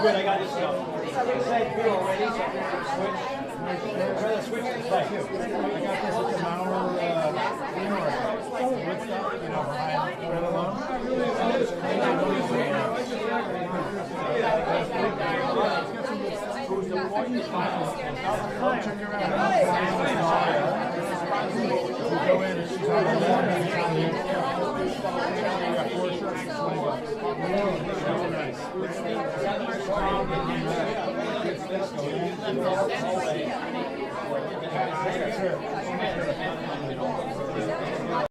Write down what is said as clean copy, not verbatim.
Good, I got this stuff. Say good already. Switch. Try to switch this back too. I got this at the Maurer Woodstock, you know, behind Red Alone. Check her out. Go in and she's on the nice.